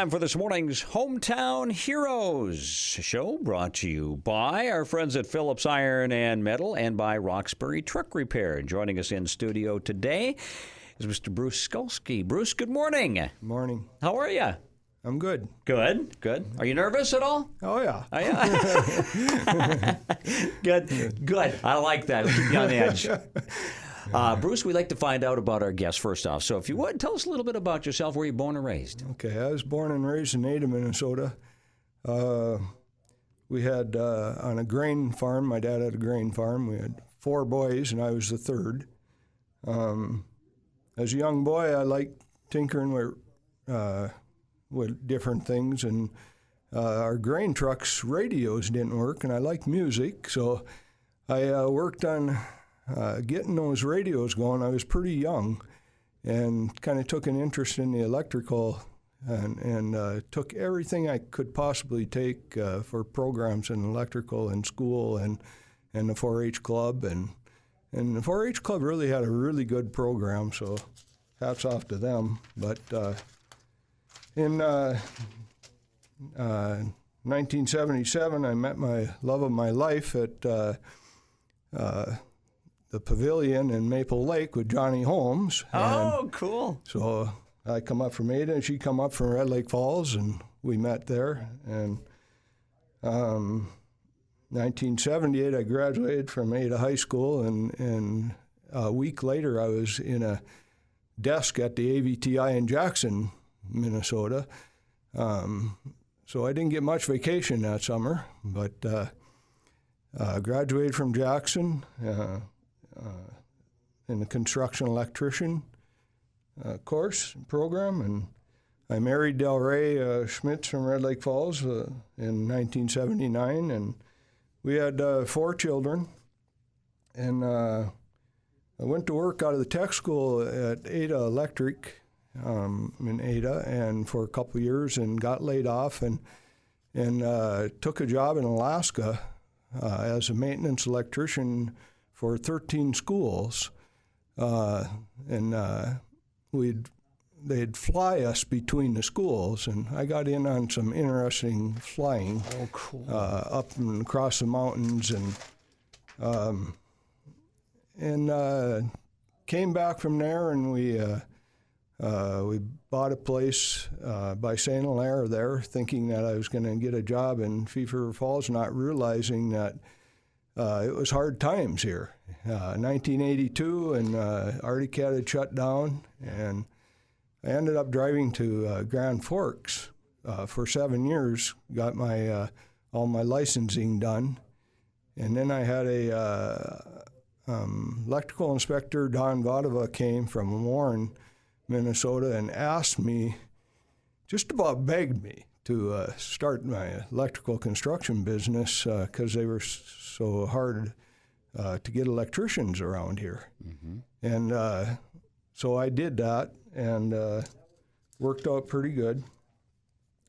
time for this morning's Hometown Heroes show, brought to you by our friends at Phillips Iron and Metal and by Roxbury Truck Repair. And joining us in studio today is Mr. Bruce Skulski. Bruce, good morning. Morning. How are you? I'm good. Good, good. Are you nervous at all? Oh, yeah. Oh, yeah. Good. I like that. It'll keep you on the edge. Bruce, we'd like to find out about our guests first off. So if you would, tell us a little bit about yourself. Where you born and raised? Okay, I was born and raised in Ada, Minnesota. We had on a grain farm. My dad had a grain farm. We had 4 boys, and I was the third. As a young boy, I liked tinkering with different things, and our grain trucks' radios didn't work, and I liked music, so I worked on getting those radios going. I was pretty young and kind of took an interest in the electrical and took everything I could possibly take for programs in electrical in school and the 4-H club. And the 4-H club really had a really good program, so hats off to them. But in 1977, I met my love of my life at the Pavilion in Maple Lake with Johnny Holmes. Oh, cool. So I come up from Ada, and she come up from Red Lake Falls, and we met there. And 1978, I graduated from Ada High School, and a week later, I was in a desk at the AVTI in Jackson, Minnesota. So I didn't get much vacation that summer, but graduated from Jackson in the construction electrician course program, and I married Delray Schmitz from Red Lake Falls in 1979, and we had 4 children. And I went to work out of the tech school at Ada Electric in Ada, and for a couple of years, and got laid off, and took a job in Alaska as a maintenance electrician for 13 schools, and they'd fly us between the schools, and I got in on some interesting flying. Oh, cool. Up and across the mountains, and came back from there, and we bought a place by St. Hilaire there, thinking that I was going to get a job in Thief River Falls, not realizing that it was hard times here. 1982, and Arctic had shut down, and I ended up driving to Grand Forks for 7 years, got my all my licensing done, and then I had a electrical inspector, Don Vadova, came from Warren, Minnesota, and asked me, just about begged me, to start my electrical construction business because they were so hard to get electricians around here. Mm-hmm. And so I did that, and worked out pretty good.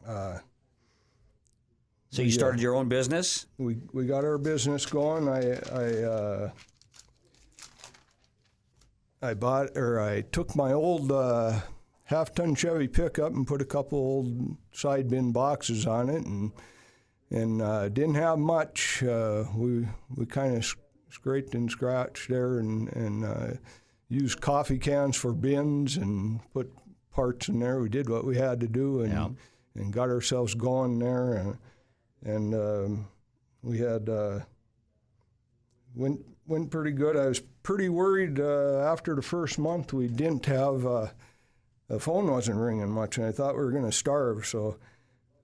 So you started your own business? We got our business going. I took my old half-ton Chevy pickup and put a couple old side bin boxes on it, and didn't have much. We kind of scraped and scratched there, and used coffee cans for bins and put parts in there. We did what we had to do, and got ourselves going there, and we had went pretty good. I was pretty worried after the first month. We didn't have the phone wasn't ringing much, and I thought we were going to starve. So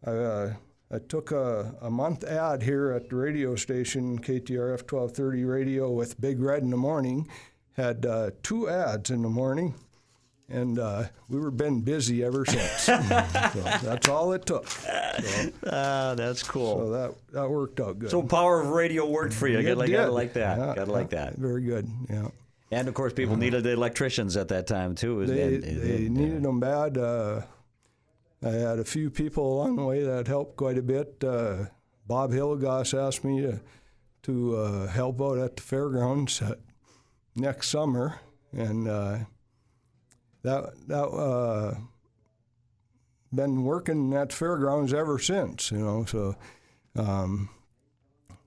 I took a month ad here at the radio station, KTRF 1230 radio, with Big Red in the morning. Had 2 ads in the morning, and we were been busy ever since. So that's all it took. So, that's cool. So that worked out good. So power of radio worked for you. It Gotta did. like that. Yeah, Gotta like that. Very good. Yeah. And of course, people needed the electricians at that time too. They needed them bad. I had a few people along the way that helped quite a bit. Bob Hillegas asked me to help out at the fairgrounds next summer, and been working at fairgrounds ever since. So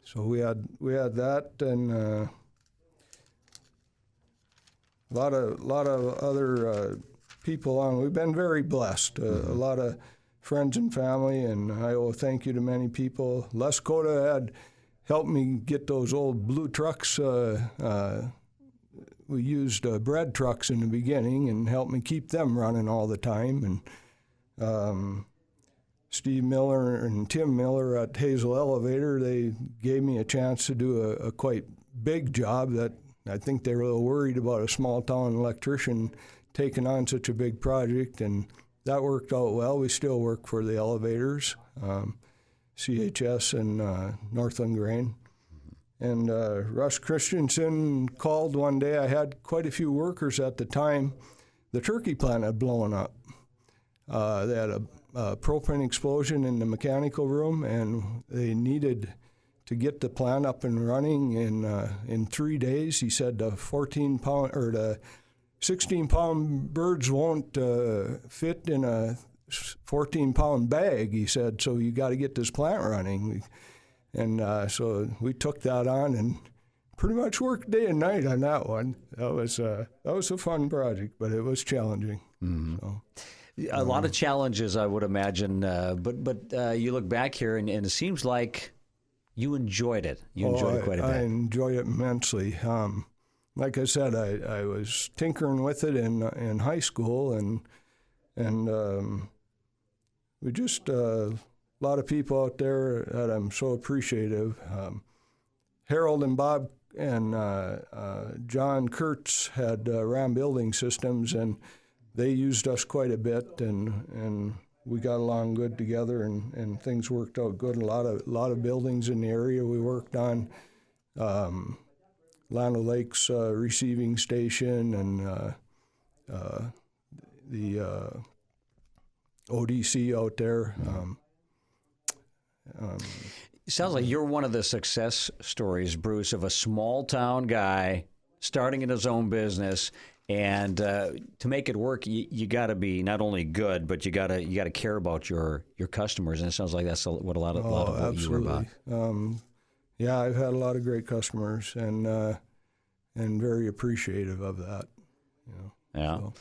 so we had that, and a lot of other people on. We've been very blessed. A lot of friends and family, and I owe thank you to many people. Les Coda had helped me get those old blue trucks. We used bread trucks in the beginning and helped me keep them running all the time. And Steve Miller and Tim Miller at Hazel Elevator, they gave me a chance to do a quite big job that I think they were a little worried about a small town electrician taking on such a big project, and that worked out well. We still work for the elevators, CHS and Northland Grain. And Russ Christensen called one day. I had quite a few workers at the time. The turkey plant had blown up. They had a propane explosion in the mechanical room, and they needed to get the plant up and running in 3 days. He said the 14-pound or the 16-pound birds won't fit in a 14-pound bag. He said, so you got to get this plant running. And so we took that on and pretty much worked day and night on that one. That was a fun project, but it was challenging. Mm-hmm. So, a lot of challenges, I would imagine. But you look back here, and it seems like you enjoyed it. You enjoyed it quite a bit. I enjoyed it immensely. Like I said, I was tinkering with it in high school, and we just. A lot of people out there that I'm so appreciative. Harold and Bob and John Kurtz had Ram Building Systems, and they used us quite a bit, and we got along good together, and things worked out good. A lot of buildings in the area we worked on. Land O'Lakes receiving station, and the ODC out there. Sounds like you're one of the success stories, Bruce, of a small town guy starting in his own business, and to make it work, you got to be not only good, but you got to care about your customers, and it sounds like that's what a lot of what you were about. Yeah, I've had a lot of great customers, and very appreciative of that. Yeah. So.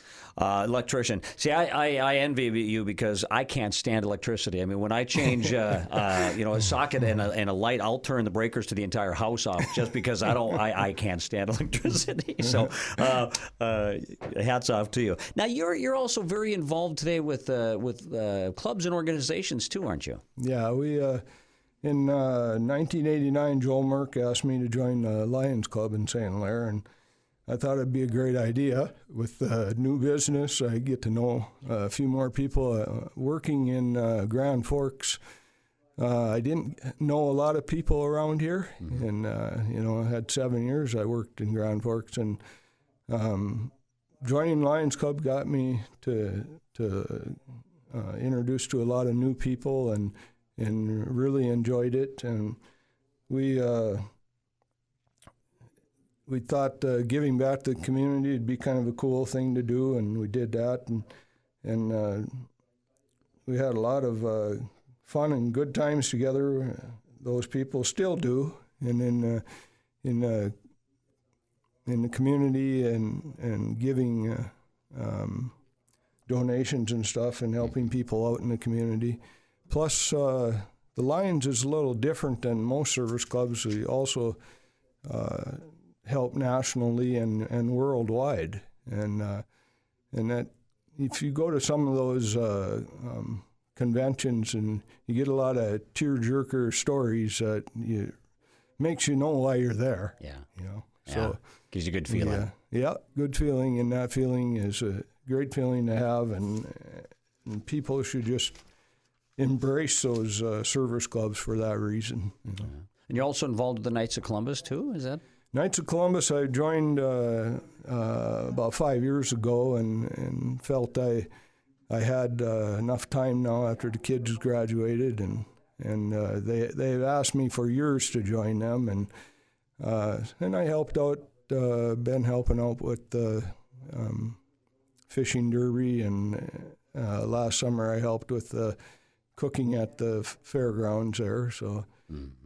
Electrician. See, I envy you because I can't stand electricity. I mean, when I change, a socket and a light, I'll turn the breakers to the entire house off just because I can't stand electricity. So, hats off to you. Now, you're also very involved today with clubs and organizations too, aren't you? Yeah, we. In 1989, Joel Merck asked me to join the Lions Club in St. Hilaire, and I thought it'd be a great idea. With new business, I get to know a few more people working in Grand Forks. I didn't know a lot of people around here, and I had 7 years I worked in Grand Forks, and joining Lions Club got me to introduced to a lot of new people, and really enjoyed it. And we thought giving back to the community would be kind of a cool thing to do, and we did that, and we had a lot of fun and good times together. Those people still do, and in the community, and giving donations and stuff, and helping people out in the community. Plus, the Lions is a little different than most service clubs. We also help nationally and worldwide, and that if you go to some of those conventions and you get a lot of tear-jerker stories, that makes you know why you're there. Yeah. So gives you a good feeling. Yeah, good feeling, and that feeling is a great feeling to have, and people should just embrace those service clubs for that reason. Yeah. And you're also involved with the Knights of Columbus too, is that? Knights of Columbus, I joined about 5 years ago, and felt I had enough time now after the kids graduated, and they've asked me for years to join them, and I helped out, been helping out with the fishing derby, and Last summer I helped with the cooking at the fairgrounds there, so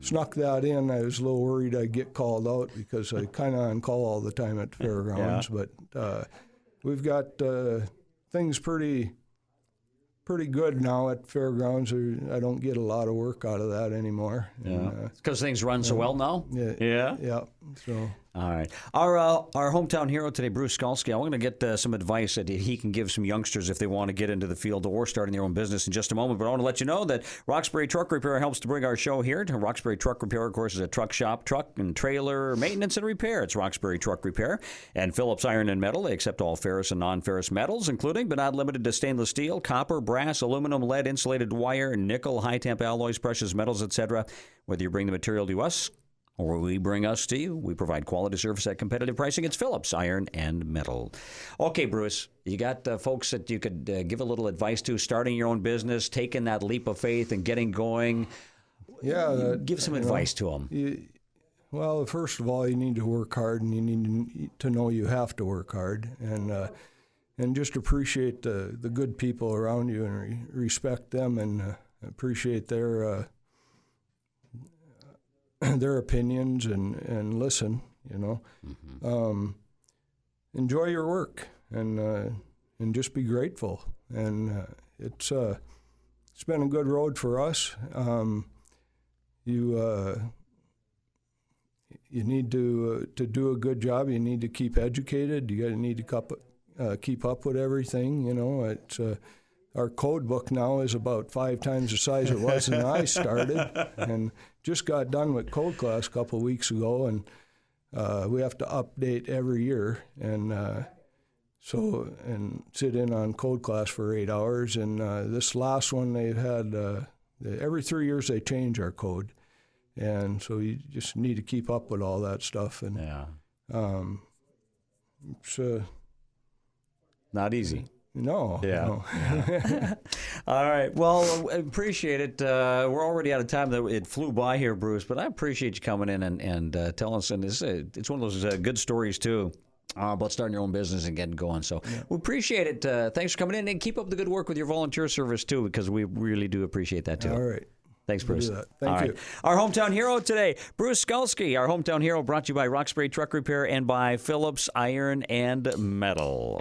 snuck that in. I was a little worried I'd get called out because I kind of on call all the time at the fairgrounds, but we've got things pretty good now at fairgrounds. I don't get a lot of work out of that anymore. Because things run so well now? Yeah. So. All right. Our hometown hero today, Bruce Skalski, I want to get some advice that he can give some youngsters if they want to get into the field or starting their own business in just a moment. But I want to let you know that Roxbury Truck Repair helps to bring our show here. Roxbury Truck Repair, of course, is a truck shop, truck and trailer maintenance and repair. It's Roxbury Truck Repair. And Phillips Iron and Metal. They accept all ferrous and non-ferrous metals, including but not limited to stainless steel, copper, brass, aluminum, lead, insulated wire, nickel, high-temp alloys, precious metals, etc. Whether you bring the material to us or we bring us to you, we provide quality service at competitive pricing. It's Phillips Iron and Metal. Okay, Bruce, you got folks that you could give a little advice to, starting your own business, taking that leap of faith and getting going. Yeah. Give some advice to them. Well, first of all, you need to work hard, and you need to know you have to work hard, and just appreciate the good people around you and respect them and appreciate their opinions and listen, enjoy your work and just be grateful. And it's been a good road for us. You need to do a good job. You need to keep educated. You need to keep up with everything. It's our code book now is about 5 times the size it was when I started, and just got done with code class a couple of weeks ago, and we have to update every year, and sit in on code class for 8 hours. And this last one they've had every 3 years they change our code, and so you just need to keep up with all that stuff. And it's not easy. No. Yeah. No. Yeah. All right. Well, I appreciate it. We're already out of time. It flew by here, Bruce, but I appreciate you coming in and telling us. And it's one of those good stories, too, about starting your own business and getting going. So we appreciate it. Thanks for coming in, and keep up the good work with your volunteer service, too, because we really do appreciate that, too. All right. Thanks, Bruce. Thank you. Our hometown hero today, Bruce Skalski. Our hometown hero brought to you by Roxbury Truck Repair and by Phillips Iron and Metal.